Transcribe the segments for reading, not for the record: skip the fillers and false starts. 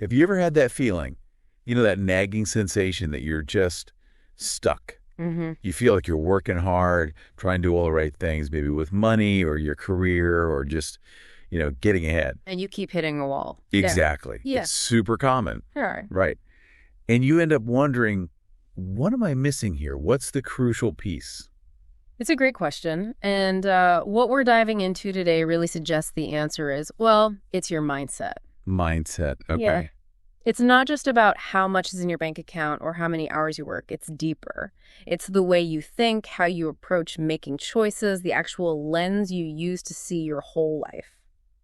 Have you ever had that feeling, that nagging sensation that you're just stuck? Mm-hmm. You feel like you're working hard, trying to do all the right things, maybe with money or your career or just, getting ahead. And you keep hitting a wall. Exactly. Yeah. It's super common. Yeah. Right. And you end up wondering, what am I missing here? What's the crucial piece? It's a great question. And what we're diving into today really suggests the answer is, well, it's your mindset. Mindset. Okay. Yeah. It's not just about how much is in your bank account or how many hours you work. It's deeper. It's the way you think, how you approach making choices, the actual lens you use to see your whole life.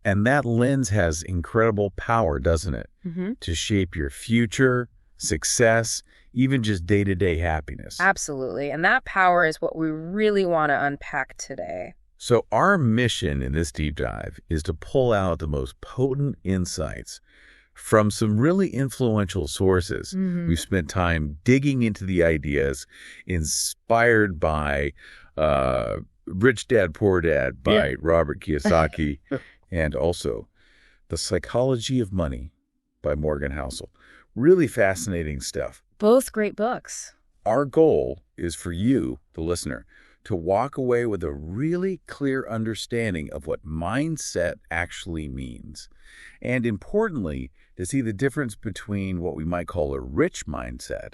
And that lens has incredible power, doesn't it? Mm-hmm. To shape your future, success, even just day-to-day happiness. Absolutely. And that power is what we really want to unpack today. So our mission in this deep dive is to pull out the most potent insights from some really influential sources. Mm-hmm. We've spent time digging into the ideas inspired by Rich Dad, Poor Dad by Robert Kiyosaki, and also The Psychology of Money by Morgan Housel. Really fascinating stuff. Both great books. Our goal is for you, the listener, to walk away with a really clear understanding of what mindset actually means. And importantly, to see the difference between what we might call a rich mindset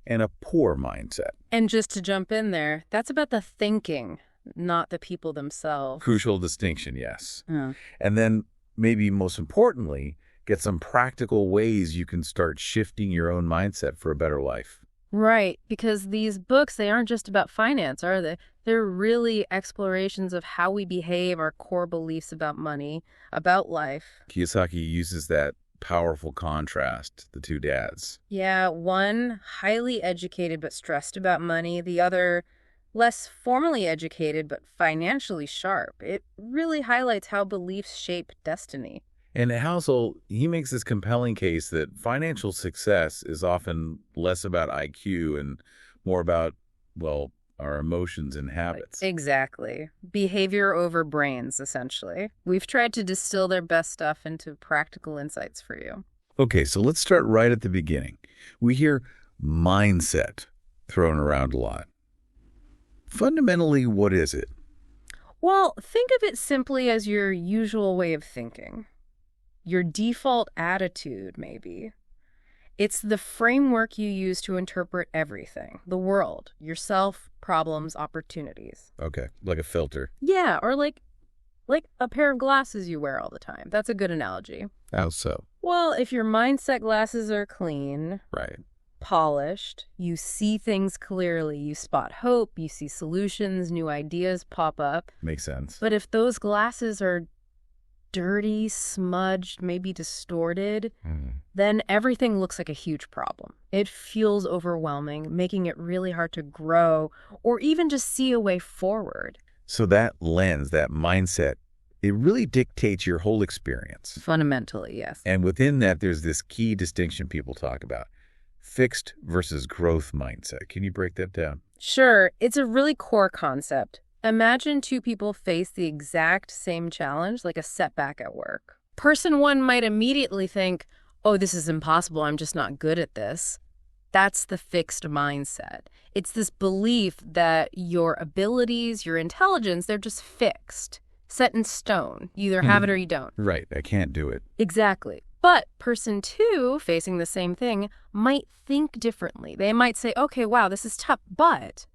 and a poor mindset. And just to jump in there, that's about the thinking, not the people themselves. Crucial distinction, yes. Yeah. And then maybe most importantly, get some practical ways you can start shifting your own mindset for a better life. Right, because these books, they aren't just about finance, are they? They're really explorations of how we behave, our core beliefs about money, about life. Kiyosaki uses that powerful contrast, the two dads. Yeah, one highly educated but stressed about money, the other less formally educated but financially sharp. It really highlights how beliefs shape destiny. And Housel, he makes this compelling case that financial success is often less about IQ and more about, well, our emotions and habits. Exactly. Behavior over brains, essentially. We've tried to distill their best stuff into practical insights for you. Okay, so let's start right at the beginning. We hear mindset thrown around a lot. Fundamentally, what is it? Well, think of it simply as your usual way of thinking. Your default attitude, maybe. It's the framework you use to interpret everything, the world, yourself, problems, opportunities. Okay, like a filter. Yeah, or like a pair of glasses you wear all the time. That's a good analogy. How so? Well, if your mindset glasses are clean, Right. polished, you see things clearly, you spot hope, you see solutions, new ideas pop up. Makes sense. But if those glasses are dirty, smudged, maybe distorted, then everything looks like a huge problem. It feels overwhelming, making it really hard to grow or even just see a way forward. So that lens, that mindset, it really dictates your whole experience. Fundamentally, yes. And within that, there's this key distinction people talk about, fixed versus growth mindset. Can you break that down? Sure, it's a really core concept. Imagine two people face the exact same challenge, like a setback at work. Person one might immediately think, oh, this is impossible, I'm just not good at this. That's the fixed mindset. It's this belief that your abilities, your intelligence, they're just fixed, set in stone. You either have it or you don't. Right, I can't do it. Exactly. But person two, facing the same thing, might think differently. They might say, okay, wow, this is tough, but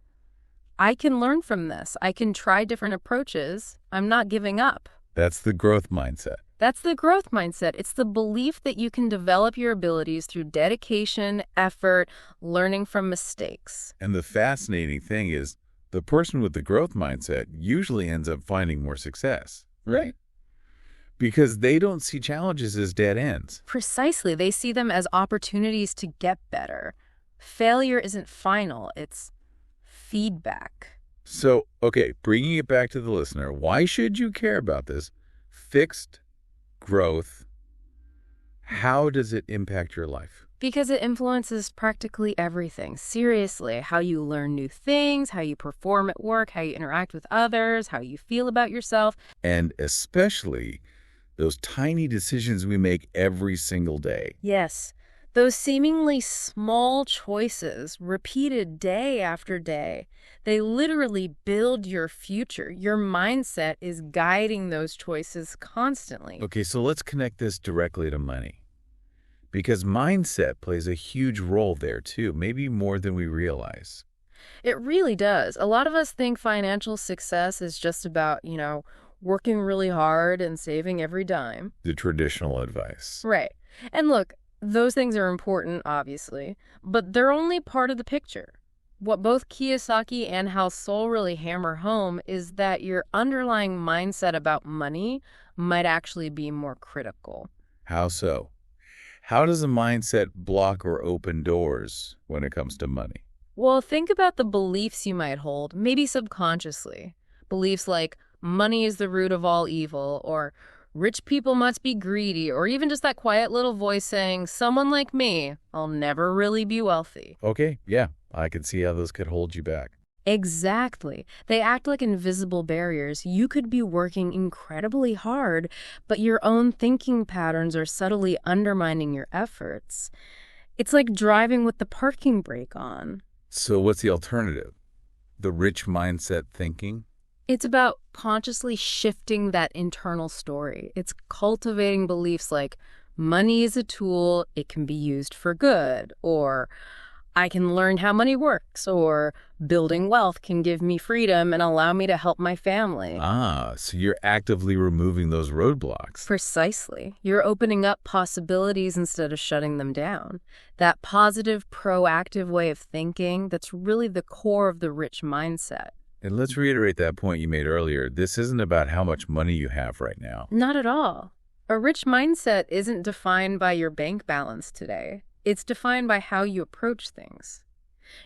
I can learn from this. I can try different approaches. I'm not giving up. That's the growth mindset. That's the growth mindset. It's the belief that you can develop your abilities through dedication, effort, learning from mistakes. And the fascinating thing is the person with the growth mindset usually ends up finding more success. Right. Because they don't see challenges as dead ends. Precisely. They see them as opportunities to get better. Failure isn't final. It's feedback. So, okay, bringing it back to the listener, why should you care about this? Fixed growth, how does it impact your life? Because it influences practically everything. Seriously, how you learn new things, how you perform at work, how you interact with others, how you feel about yourself. And especially Those tiny decisions we make every single day. Yes, those seemingly small choices, repeated day after day, they literally build your future. Your mindset is guiding those choices constantly. Okay, so let's connect this directly to money. Because mindset plays a huge role there too, maybe more than we realize. It really does. A lot of us think financial success is just about, working really hard and saving every dime. The traditional advice. Right. And look, those things are important, obviously, but they're only part of the picture. What both Kiyosaki and Hal Soul really hammer home is that your underlying mindset about money might actually be more critical. How so? How does a mindset block or open doors when it comes to money? Well, think about the beliefs you might hold, maybe subconsciously. Beliefs like money is the root of all evil, or rich people must be greedy, or even just that quiet little voice saying, someone like me, I'll never really be wealthy. Okay, yeah, I can see how those could hold you back. Exactly. They act like invisible barriers. You could be working incredibly hard, but your own thinking patterns are subtly undermining your efforts. It's like driving with the parking brake on. So what's the alternative? The rich mindset thinking? It's about consciously shifting that internal story. It's cultivating beliefs like money is a tool, it can be used for good, or I can learn how money works, or building wealth can give me freedom and allow me to help my family. Ah, so you're actively removing those roadblocks. Precisely. You're opening up possibilities instead of shutting them down. That positive, proactive way of thinking, that's really the core of the rich mindset. And let's reiterate that point you made earlier. This isn't about how much money you have right now. Not at all. A rich mindset isn't defined by your bank balance today. It's defined by how you approach things.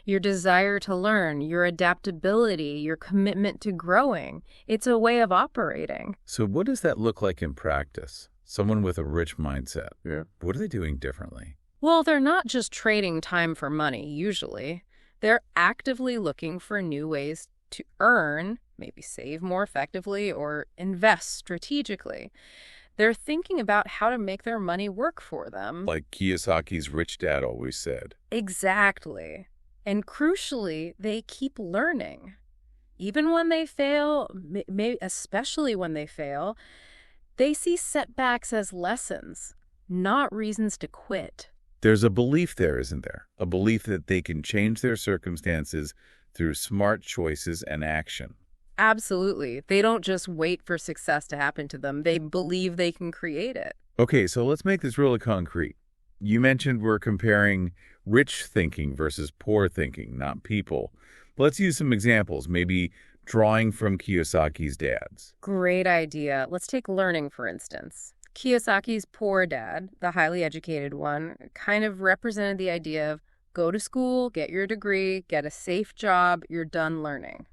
Your desire to learn, your adaptability, your commitment to growing. It's a way of operating. So what does that look like in practice? Someone with a rich mindset. Yeah. What are they doing differently? Well, they're not just trading time for money, usually. They're actively looking for new ways to earn, maybe save more effectively, or invest strategically. They're thinking about how to make their money work for them. Like Kiyosaki's rich dad always said. Exactly. And crucially, they keep learning. Even when they fail, especially when they fail, they see setbacks as lessons, not reasons to quit. There's a belief there, isn't there? A belief that they can change their circumstances through smart choices and action. Absolutely. They don't just wait for success to happen to them. They believe they can create it. Okay, so let's make this really concrete. You mentioned we're comparing rich thinking versus poor thinking, not people. Let's use some examples, maybe drawing from Kiyosaki's dads. Great idea. Let's take learning, for instance. Kiyosaki's poor dad, the highly educated one, kind of represented the idea of go to school, get your degree, get a safe job, you're done learning.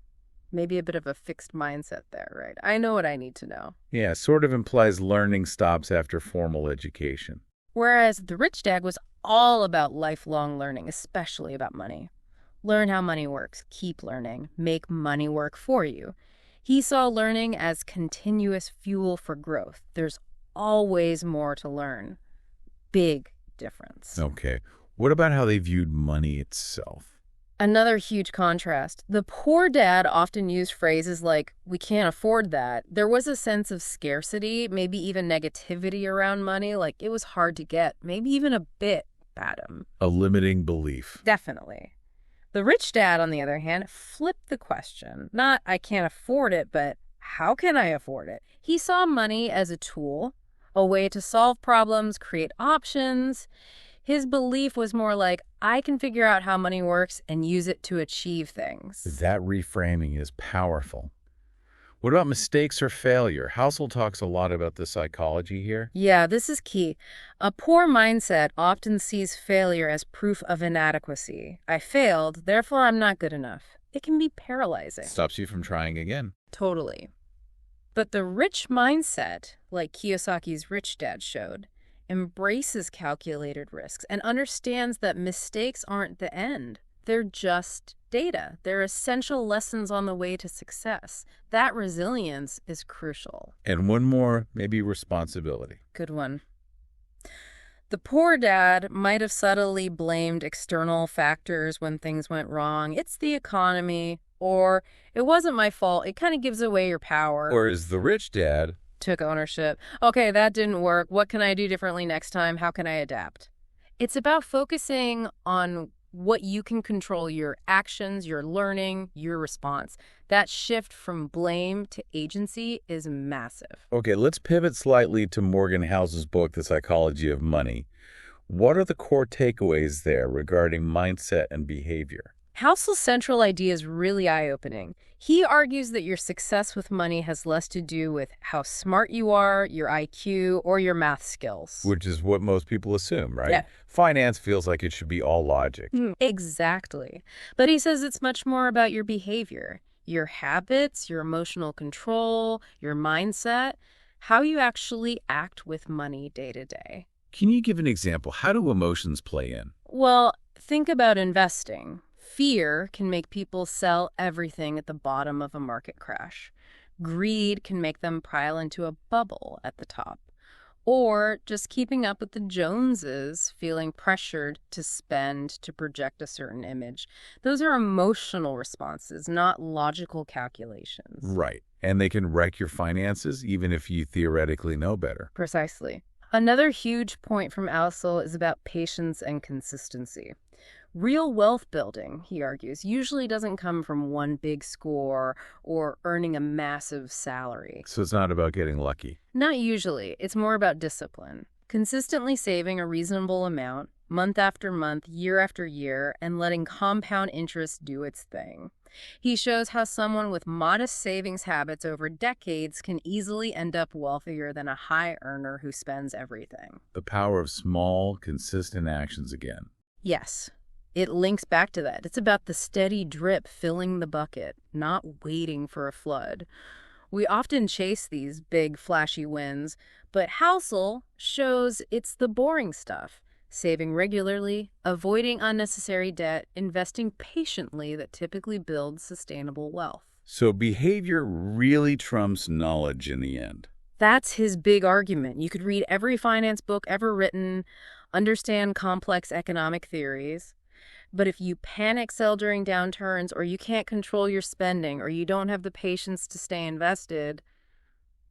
Maybe a bit of a fixed mindset there, right? I know what I need to know. Yeah, sort of implies learning stops after formal education. Whereas the rich dad was all about lifelong learning, especially about money. Learn how money works, keep learning, make money work for you. He saw learning as continuous fuel for growth. There's always more to learn. Big difference. Okay. What about how they viewed money itself? Another huge contrast. The poor dad often used phrases like, we can't afford that. There was a sense of scarcity, maybe even negativity around money, like it was hard to get, maybe even a bit bad. A limiting belief. Definitely. The rich dad, on the other hand, flipped the question. Not, I can't afford it, but how can I afford it? He saw money as a tool, a way to solve problems, create options. His belief was more like, I can figure out how money works and use it to achieve things. That reframing is powerful. What about mistakes or failure? Housel talks a lot about the psychology here. Yeah, this is key. A poor mindset often sees failure as proof of inadequacy. I failed, therefore I'm not good enough. It can be paralyzing. Stops you from trying again. Totally. But the rich mindset, like Kiyosaki's rich dad showed, embraces calculated risks and understands that mistakes aren't the end. They're just data. They're essential lessons on the way to success. That resilience is crucial. And one more, maybe responsibility. Good one. The poor dad might have subtly blamed external factors when things went wrong. It's the economy, or it wasn't my fault. It kind of gives away your power. Or is the rich dad Took ownership. Okay, that didn't work. What can I do differently next time? How can I adapt? It's about focusing on what you can control, your actions, your learning, your response. That shift from blame to agency is massive. Okay, let's pivot slightly to Morgan Housel's book, The Psychology of Money. What are the core takeaways there regarding mindset and behavior? Housel's central idea is really eye-opening. He argues that your success with money has less to do with how smart you are, your IQ, or your math skills. Which is what most people assume, right? Yeah. Finance feels like it should be all logic. Exactly. But he says it's much more about your behavior, your habits, your emotional control, your mindset, how you actually act with money day to day. Can you give an example? How do emotions play in? Well, think about investing. Fear can make people sell everything at the bottom of a market crash. Greed can make them pile into a bubble at the top. Or just keeping up with the Joneses, feeling pressured to spend to project a certain image. Those are emotional responses, not logical calculations. Right. And they can wreck your finances even if you theoretically know better. Precisely. Another huge point from Housel is about patience and consistency. Real wealth building, he argues, usually doesn't come from one big score or earning a massive salary. So it's not about getting lucky. Not usually. It's more about discipline. Consistently saving a reasonable amount, month after month, year after year, and letting compound interest do its thing. He shows how someone with modest savings habits over decades can easily end up wealthier than a high earner who spends everything. The power of small, consistent actions again. Yes. It links back to that. It's about the steady drip filling the bucket, not waiting for a flood. We often chase these big, flashy wins, but Housel shows it's the boring stuff. Saving regularly, avoiding unnecessary debt, investing patiently that typically builds sustainable wealth. So behavior really trumps knowledge in the end. That's his big argument. You could read every finance book ever written, understand complex economic theories, but if you panic sell during downturns, or you can't control your spending, or you don't have the patience to stay invested,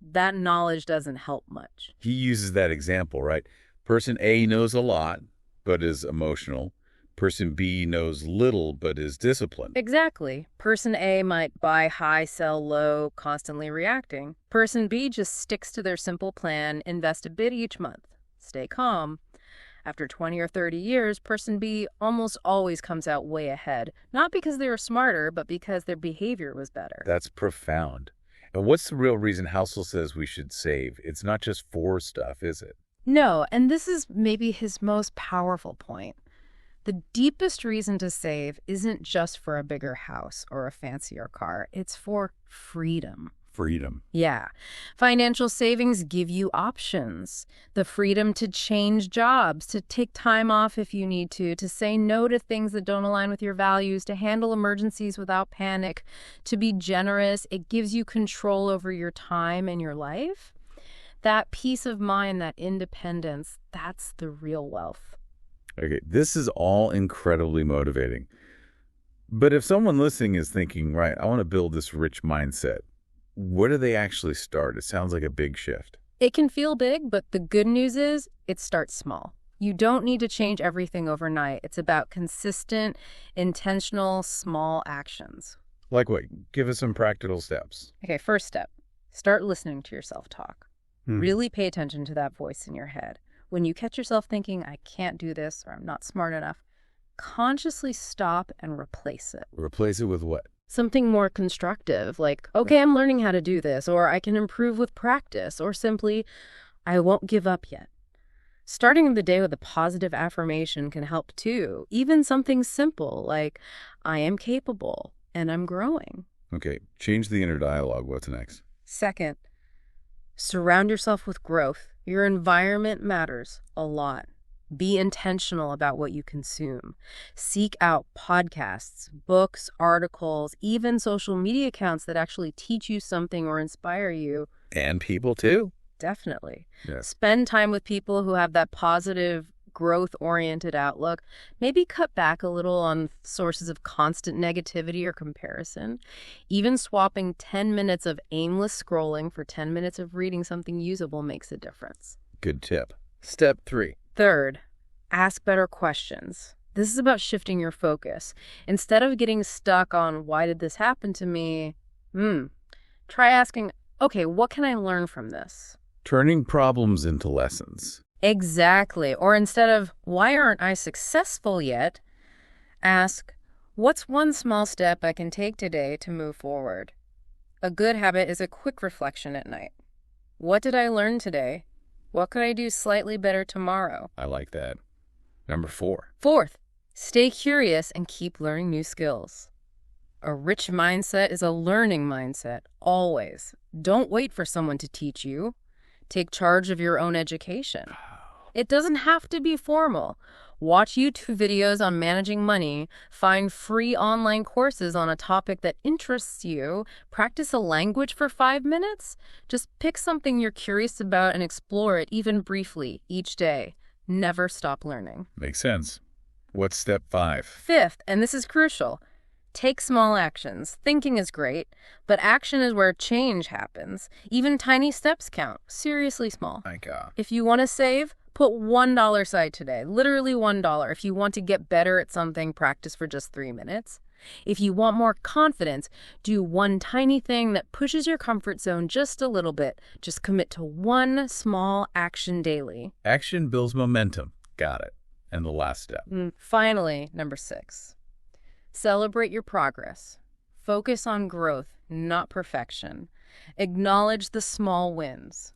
that knowledge doesn't help much. He uses that example, right? Person A knows a lot, but is emotional. Person B knows little, but is disciplined. Exactly. Person A might buy high, sell low, constantly reacting. Person B just sticks to their simple plan, invest a bit each month, stay calm. After 20 or 30 years, person B almost always comes out way ahead, not because they were smarter, but because their behavior was better. That's profound. And what's the real reason Housel says we should save? It's not just for stuff, is it? No, and this is maybe his most powerful point. The deepest reason to save isn't just for a bigger house or a fancier car. It's for freedom. Freedom. Yeah. Financial savings give you options. The freedom to change jobs, to take time off if you need to say no to things that don't align with your values, to handle emergencies without panic, to be generous. It gives you control over your time and your life. That peace of mind, that independence, that's the real wealth. Okay, this is all incredibly motivating. But if someone listening is thinking, right, I want to build this rich mindset, where do they actually start? It sounds like a big shift. It can feel big, but the good news is it starts small. You don't need to change everything overnight. It's about consistent, intentional, small actions. Like what? Give us some practical steps. Okay, first step, start listening to yourself talk. Really pay attention to that voice in your head. When you catch yourself thinking, I can't do this, or I'm not smart enough, consciously stop and replace it. Replace it with what? Something more constructive, like, okay, I'm learning how to do this, or I can improve with practice, or simply, I won't give up yet. Starting the day with a positive affirmation can help too. Even something simple like, I am capable and I'm growing. Okay, change the inner dialogue. What's next? Second, surround yourself with growth. Your environment matters a lot. Be intentional about what you consume. Seek out podcasts, books, articles, even social media accounts that actually teach you something or inspire you. And people, too. Definitely. Yes. Spend time with people who have that positive, growth-oriented outlook. Maybe cut back a little on sources of constant negativity or comparison. Even swapping 10 minutes of aimless scrolling for 10 minutes of reading something usable makes a difference. Good tip. Step 3. Third, ask better questions. This is about shifting your focus. Instead of getting stuck on, why did this happen to me? Try asking, okay, what can I learn from this? Turning problems into lessons. Exactly. Or instead of, why aren't I successful yet? Ask, what's one small step I can take today to move forward? A good habit is a quick reflection at night. What did I learn today? What could I do slightly better tomorrow? I like that. Number 4. Fourth, stay curious and keep learning new skills. A rich mindset is a learning mindset, always. Don't wait for someone to teach you. Take charge of your own education. It doesn't have to be formal. Watch YouTube videos on managing money, find free online courses on a topic that interests you, practice a language for 5 minutes. Just pick something you're curious about and explore it even briefly each day. Never stop learning. Makes sense. What's step 5? Fifth, and this is crucial, take small actions. Thinking is great, but action is where change happens. Even tiny steps count. Seriously small. My God. If you want to save, put $1 aside today. Literally $1. If you want to get better at something, practice for just 3 minutes. If you want more confidence, do one tiny thing that pushes your comfort zone just a little bit. Just commit to one small action daily. Action builds momentum. Got it. And the last step. Finally, number 6. Celebrate your progress. Focus on growth, not perfection. Acknowledge the small wins.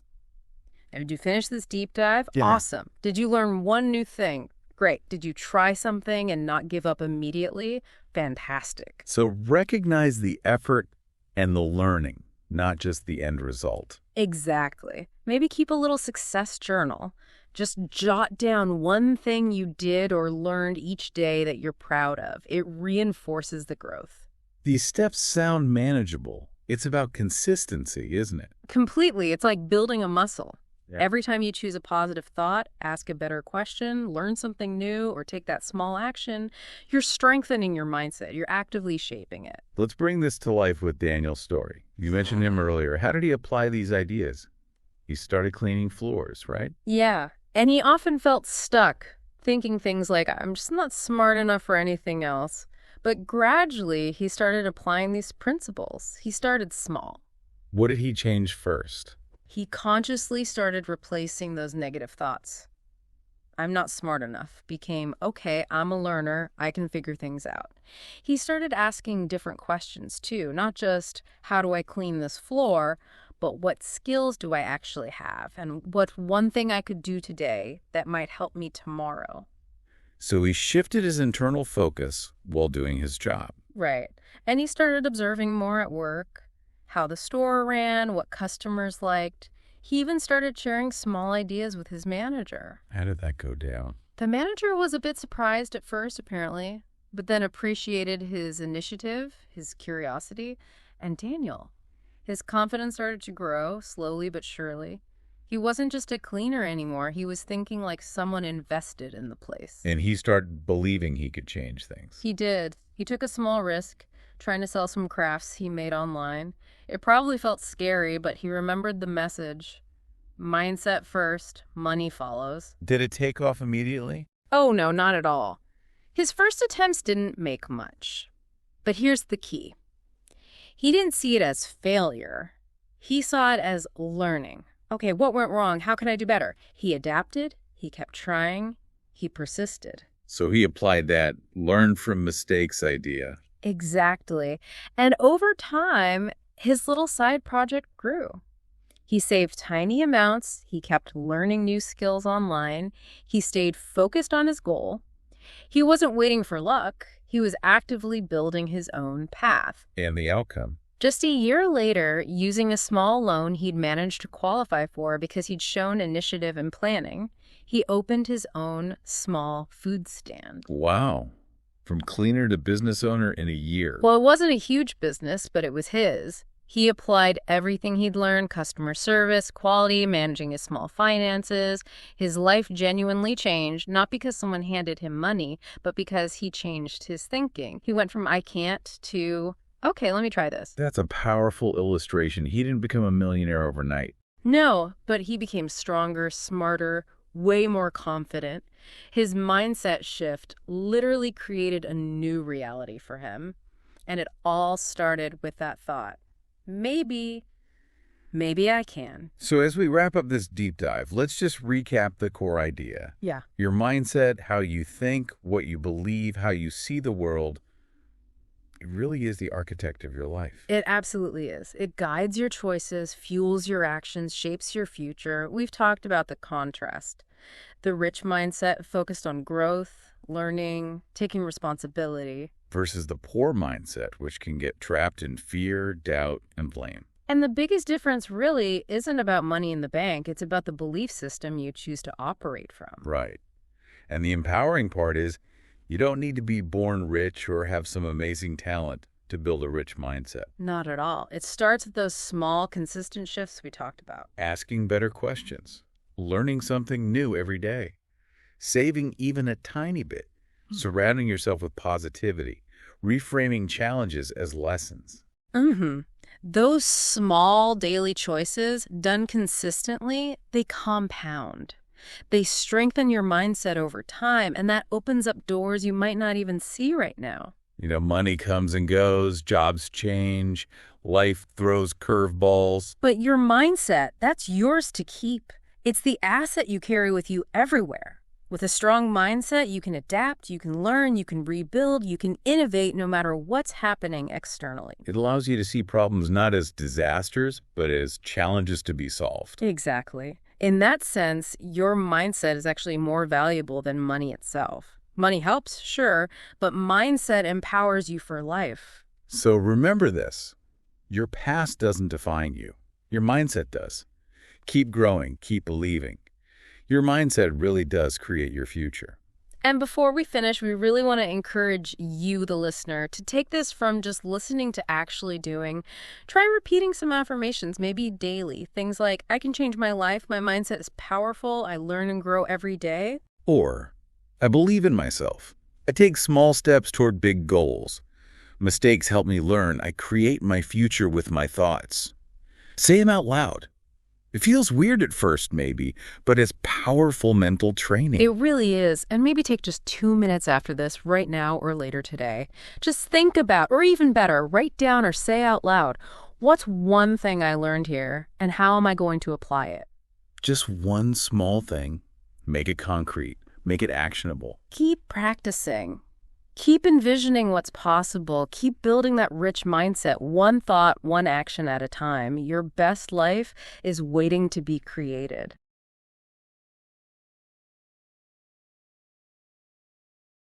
And did you finish this deep dive? Yeah. Awesome. Did you learn one new thing? Great. Did you try something and not give up immediately? Fantastic. So recognize the effort and the learning, not just the end result. Exactly. Maybe keep a little success journal. Just jot down one thing you did or learned each day that you're proud of. It reinforces the growth. These steps sound manageable. It's about consistency, isn't it? Completely. It's like building a muscle. Yeah. Every time you choose a positive thought, ask a better question, learn something new, or take that small action, you're strengthening your mindset. You're actively shaping it. Let's bring this to life with Daniel's story. You mentioned him earlier. How did he apply these ideas? He started cleaning floors, right? Yeah. And he often felt stuck, thinking things like, I'm just not smart enough for anything else. But gradually, he started applying these principles. He started small. What did he change first? He consciously started replacing those negative thoughts. I'm not smart enough became, okay, I'm a learner, I can figure things out. He started asking different questions too, not just how do I clean this floor, but what skills do I actually have and what's one thing I could do today that might help me tomorrow. So he shifted his internal focus while doing his job. Right. And he started observing more at work, how the store ran, what customers liked. He even started sharing small ideas with his manager. How did that go down? The manager was a bit surprised at first, apparently, but then appreciated his initiative, his curiosity, and Daniel. His confidence started to grow, slowly but surely. He wasn't just a cleaner anymore. He was thinking like someone invested in the place. And he started believing he could change things. He did. He took a small risk, trying to sell some crafts he made online. It probably felt scary, but he remembered the message. Mindset first, money follows. Did it take off immediately? Oh, no, not at all. His first attempts didn't make much. But here's the key. He didn't see it as failure. He saw it as learning. Okay, what went wrong? How can I do better? He adapted, he kept trying, he persisted. So he applied that learn from mistakes idea. Exactly. And over time, his little side project grew. He saved tiny amounts, he kept learning new skills online, he stayed focused on his goal. He wasn't waiting for luck, he was actively building his own path. And the outcome? Just a year later, using a small loan he'd managed to qualify for because he'd shown initiative and planning, He opened his own small food stand. Wow. From cleaner to business owner in a year. Well, it wasn't a huge business, but it was his. He applied everything he'd learned: customer service, quality, managing his small finances. His life genuinely changed, not because someone handed him money, but because he changed his thinking. He went from "I can't" to "Okay, let me try this." That's a powerful illustration. He didn't become a millionaire overnight. No, but he became stronger, smarter, way more confident. His mindset shift literally created a new reality for him. And it all started with that thought. Maybe I can. So as we wrap up this deep dive, let's just recap the core idea. Yeah. Your mindset, how you think, what you believe, how you see the world, it really is the architect of your life. It absolutely is. It guides your choices, fuels your actions, shapes your future. We've talked about the contrast. The rich mindset focused on growth, learning, taking responsibility. Versus the poor mindset, which can get trapped in fear, doubt, and blame. And the biggest difference really isn't about money in the bank. It's about the belief system you choose to operate from. Right. And the empowering part is you don't need to be born rich or have some amazing talent to build a rich mindset. Not at all. It starts with those small, consistent shifts we talked about. Asking better questions, learning something new every day, saving even a tiny bit, surrounding yourself with positivity, reframing challenges as lessons. Those small daily choices, done consistently, they compound. They strengthen your mindset over time, and that opens up doors you might not even see right now. You know, money comes and goes, jobs change, life throws curveballs. But your mindset, that's yours to keep. It's the asset you carry with you everywhere. With a strong mindset, you can adapt, you can learn, you can rebuild, you can innovate no matter what's happening externally. It allows you to see problems not as disasters, but as challenges to be solved. Exactly. In that sense, your mindset is actually more valuable than money itself. Money helps, sure, but mindset empowers you for life. So remember this. Your past doesn't define you. Your mindset does. Keep growing, keep believing. Your mindset really does create your future. And before we finish, we really want to encourage you, the listener, to take this from just listening to actually doing. Try repeating some affirmations, maybe daily. Things like, I can change my life, my mindset is powerful, I learn and grow every day. Or, I believe in myself. I take small steps toward big goals. Mistakes help me learn. I create my future with my thoughts. Say them out loud. It feels weird at first, maybe, but it's powerful mental training. It really is. And maybe take just 2 minutes after this, right now or later today. Just think about, or even better, write down or say out loud, what's one thing I learned here, and how am I going to apply it? Just one small thing. Make it concrete. Make it actionable. Keep practicing. Keep envisioning what's possible. Keep building that rich mindset, one thought, one action at a time. Your best life is waiting to be created.